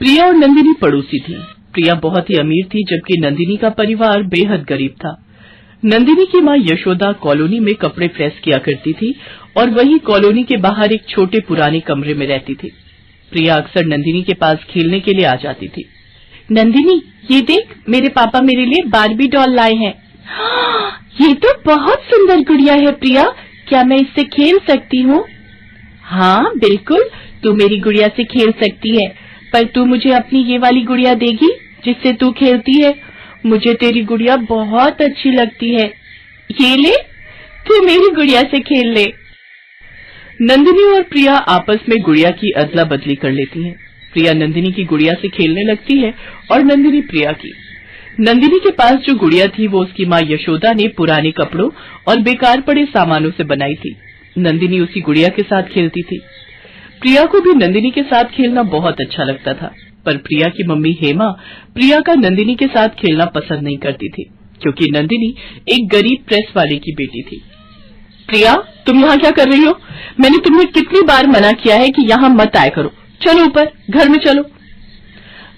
प्रिया और नंदिनी पड़ोसी थी। प्रिया बहुत ही अमीर थी, जबकि नंदिनी का परिवार बेहद गरीब था। नंदिनी की माँ यशोदा कॉलोनी में कपड़े प्रेस किया करती थी और वही कॉलोनी के बाहर एक छोटे पुराने कमरे में रहती थी। प्रिया अक्सर नंदिनी के पास खेलने के लिए आ जाती थी। नंदिनी, ये देख, मेरे पापा मेरे लिए बार्बी डॉल लाए हैं। ये तो बहुत सुंदर गुड़िया है प्रिया, क्या मैं इससे खेल सकती हूँ? हाँ बिल्कुल, तू मेरी गुड़िया से खेल सकती है, पर तू मुझे अपनी ये वाली गुड़िया देगी जिससे तू खेलती है? मुझे तेरी गुड़िया बहुत अच्छी लगती है। ये ले, तू मेरी गुड़िया से खेल ले। नंदिनी और प्रिया आपस में गुड़िया की अदला बदली कर लेती हैं। प्रिया नंदिनी की गुड़िया से खेलने लगती है और नंदिनी प्रिया की। नंदिनी के पास जो गुड़िया थी वो उसकी माँ यशोदा ने पुराने कपड़ों और बेकार पड़े सामानों से बनाई थी। नंदिनी उसी गुड़िया के साथ खेलती थी। प्रिया को भी नंदिनी के साथ खेलना बहुत अच्छा लगता था, पर प्रिया की मम्मी हेमा प्रिया का नंदिनी के साथ खेलना पसंद नहीं करती थी, क्योंकि नंदिनी एक गरीब प्रेस वाले की बेटी थी। प्रिया, तुम यहाँ क्या कर रही हो? मैंने तुम्हें कितनी बार मना किया है कि यहाँ मत आया करो। चलो ऊपर, घर में चलो।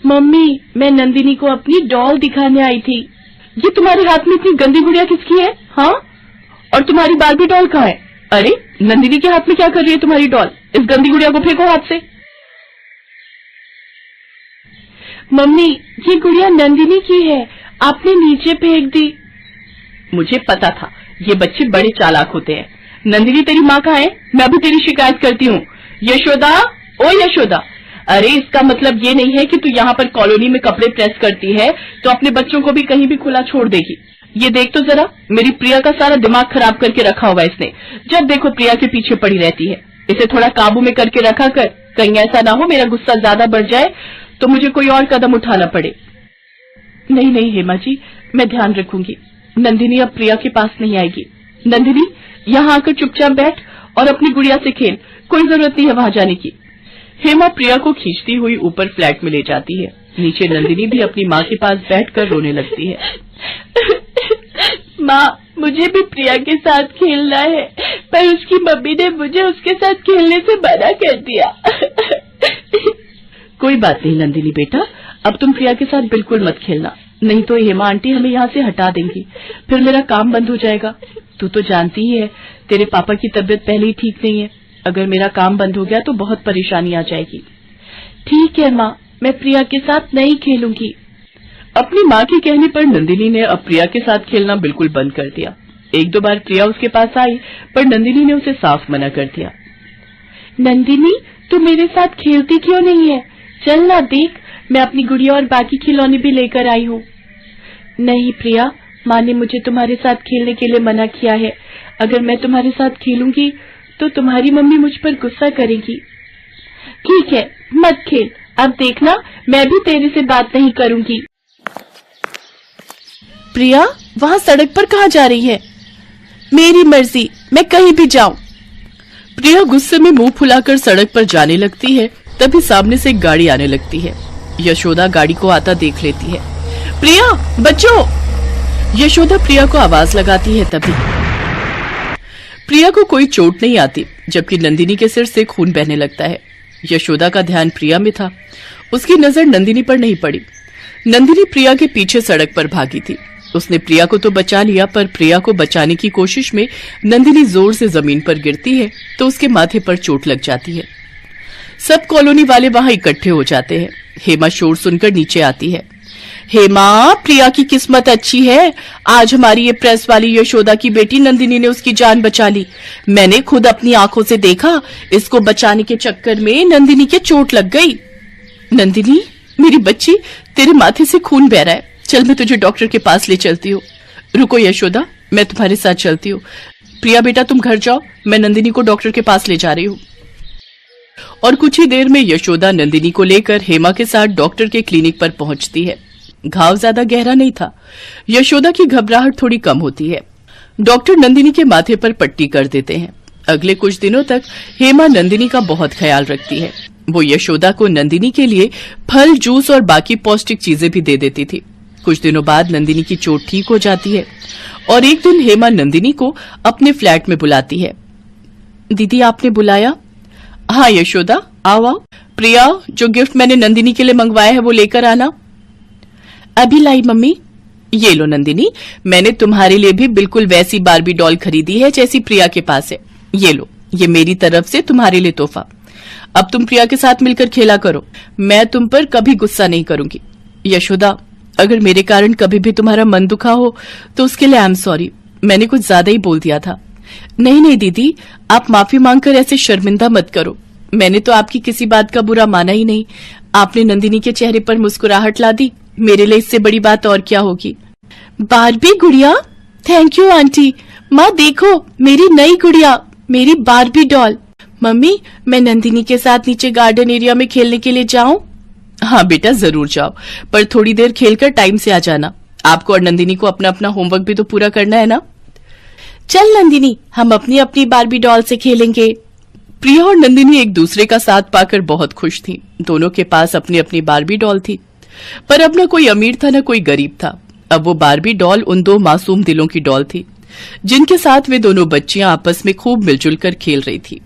मम्मी, मैं नंदिनी को अपनी डॉल दिखाने आई थी। ये तुम्हारे हाथ में इतनी गंदी गुड़िया किसकी है? हाँ, और तुम्हारी बार्बी डॉल कहाँ है? अरे, नंदिनी के हाथ में क्या कर रही है तुम्हारी डॉल? इस गंदी गुड़िया को फेंको हाथ से। मम्मी, ये गुड़िया नंदिनी की है, आपने नीचे फेंक दी। मुझे पता था, ये बच्चे बड़े चालाक होते हैं। नंदिनी तेरी माँ कहाँ है? मैं अभी तेरी शिकायत करती हूँ। यशोदा, ओ यशोदा। अरे, इसका मतलब ये नहीं है कि तू यहाँ पर कॉलोनी में कपड़े प्रेस करती है तो अपने बच्चों को भी कहीं भी खुला छोड़ देगी। ये देख तो जरा, मेरी प्रिया का सारा दिमाग खराब करके रखा हुआ है इसने। जब देखो प्रिया के पीछे पड़ी रहती है। इसे थोड़ा काबू में करके रखा कर, कहीं ऐसा ना हो मेरा गुस्सा ज्यादा बढ़ जाए तो मुझे कोई और कदम उठाना पड़े। नहीं नहीं हेमा जी, मैं ध्यान रखूंगी। नंदिनी अब प्रिया के पास नहीं आएगी। नंदिनी, यहाँ आकर चुपचाप बैठ और अपनी गुड़िया से खेल, कोई जरूरत नहीं है वहां जाने की। हेमा प्रिया को खींचती हुई ऊपर फ्लैट में ले जाती है। नीचे नंदिनी भी अपनी माँ के पास बैठकर रोने लगती है। माँ, मुझे भी प्रिया के साथ खेलना है, पर उसकी मम्मी ने मुझे उसके साथ खेलने से मना कर दिया। कोई बात नहीं नंदिनी बेटा, अब तुम प्रिया के साथ बिल्कुल मत खेलना, नहीं तो हेमा आंटी हमें यहाँ से हटा देंगी, फिर मेरा काम बंद हो जाएगा। तू तो जानती ही है, तेरे पापा की तबीयत पहले ही ठीक नहीं है। अगर मेरा काम बंद हो गया तो बहुत परेशानी आ जाएगी। ठीक है माँ, मैं प्रिया के साथ नहीं खेलूंगी। अपनी माँ के कहने पर नंदिनी ने अब प्रिया के साथ खेलना बिल्कुल बंद कर दिया। एक दो बार प्रिया उसके पास आई, पर नंदिनी ने उसे साफ मना कर दिया। नंदिनी, तू मेरे साथ खेलती क्यों नहीं है? चल ना, देख, मैं अपनी गुड़िया और बाकी खिलौने भी लेकर आई हूँ। नहीं प्रिया, माँ ने मुझे तुम्हारे साथ खेलने के लिए मना किया है। अगर मैं तुम्हारे साथ खेलूंगी तो तुम्हारी मम्मी मुझ पर गुस्सा करेगी। ठीक है, मत खेल। अब देखना, मैं भी तेरे से बात नहीं करूंगी। प्रिया, वहाँ सड़क पर कहाँ जा रही है? मेरी मर्जी, मैं कहीं भी जाऊं। प्रिया गुस्से में मुंह फुलाकर सड़क पर जाने लगती है। तभी सामने से एक गाड़ी आने लगती है। यशोदा गाड़ी को आता देख लेती है। प्रिया, बच्चों! यशोदा प्रिया को आवाज लगाती है। तभी प्रिया को कोई चोट नहीं आती, जबकि नंदिनी के सिर से खून बहने लगता है। यशोदा का ध्यान प्रिया में था, उसकी नजर नंदिनी पर नहीं पड़ी। नंदिनी प्रिया के पीछे सड़क पर भागी थी। उसने प्रिया को तो बचा लिया, पर प्रिया को बचाने की कोशिश में नंदिनी जोर से जमीन पर गिरती है तो उसके माथे पर चोट लग जाती है। सब कॉलोनी वाले वहां इकट्ठे हो जाते हैं। हेमा शोर सुनकर नीचे आती है। हेमा, प्रिया की किस्मत अच्छी है, आज हमारी ये प्रेस वाली यशोदा की बेटी नंदिनी ने उसकी जान बचा ली। मैंने खुद अपनी आंखों से देखा, इसको बचाने के चक्कर में नंदिनी के चोट लग गई। नंदिनी, मेरी बच्ची, तेरे माथे से खून बह रहा है, चल मैं तुझे डॉक्टर के पास ले चलती हूँ। रुको यशोदा, मैं तुम्हारे साथ चलती हूँ। प्रिया बेटा, तुम घर जाओ, मैं नंदिनी को डॉक्टर के पास ले जा रही हूँ। और कुछ ही देर में यशोदा नंदिनी को लेकर हेमा के साथ डॉक्टर के क्लिनिक पर पहुंचती है। घाव ज्यादा गहरा नहीं था। यशोदा की घबराहट थोड़ी कम होती है। डॉक्टर नंदिनी के माथे पर पट्टी कर देते हैं। अगले कुछ दिनों तक हेमा नंदिनी का बहुत ख्याल रखती है। वो यशोदा को नंदिनी के लिए फल, जूस और बाकी पौष्टिक चीजें भी दे देती थी। कुछ दिनों बाद नंदिनी की चोट ठीक हो जाती है और एक दिन हेमा नंदिनी को अपने फ्लैट में बुलाती है। दीदी, आपने बुलाया? हाँ यशोदा, आओ आओ। प्रिया, जो गिफ्ट मैंने नंदिनी के लिए मंगवाया है वो लेकर आना। अभी लाई मम्मी। ये लो नंदिनी, मैंने तुम्हारे लिए भी बिल्कुल वैसी बारबी डॉल खरीदी है जैसी प्रिया के पास है। ये लो, ये मेरी तरफ से तुम्हारे लिए तोहफा। अब तुम प्रिया के साथ मिलकर खेला करो, मैं तुम पर कभी गुस्सा नहीं करूंगी। यशोदा, अगर मेरे कारण कभी भी तुम्हारा मन दुखा हो तो उसके लिए आई एम सॉरी, मैंने कुछ ज्यादा ही बोल दिया था। नहीं नहीं दीदी, आप माफी मांगकर ऐसे शर्मिंदा मत करो। मैंने तो आपकी किसी बात का बुरा माना ही नहीं। आपने नंदिनी के चेहरे पर मुस्कुराहट ला दी, मेरे लिए इससे बड़ी बात और क्या होगी। बारबी गुड़िया? Thank you aunty. माँ देखो, मेरी नई गुड़िया, मेरी बारबी डॉल। मम्मी, मैं नंदिनी के साथ नीचे गार्डन एरिया में खेलने के लिए जाऊं? हाँ बेटा, जरूर जाओ, पर थोड़ी देर खेलकर टाइम से आ जाना। आपको और नंदिनी को अपना अपना होमवर्क भी तो पूरा करना है ना। चल नंदिनी, हम अपनी अपनी बारबी डॉल से खेलेंगे। प्रिया और नंदिनी एक दूसरे का साथ पाकर बहुत खुश थीं। दोनों के पास अपनी अपनी बारबी डॉल थी, पर अब न कोई अमीर था न कोई गरीब था। अब वो बारबी डॉल उन दो मासूम दिलों की डॉल थी जिनके साथ वे दोनों बच्चियां आपस में खूब मिलजुल कर खेल रही थी।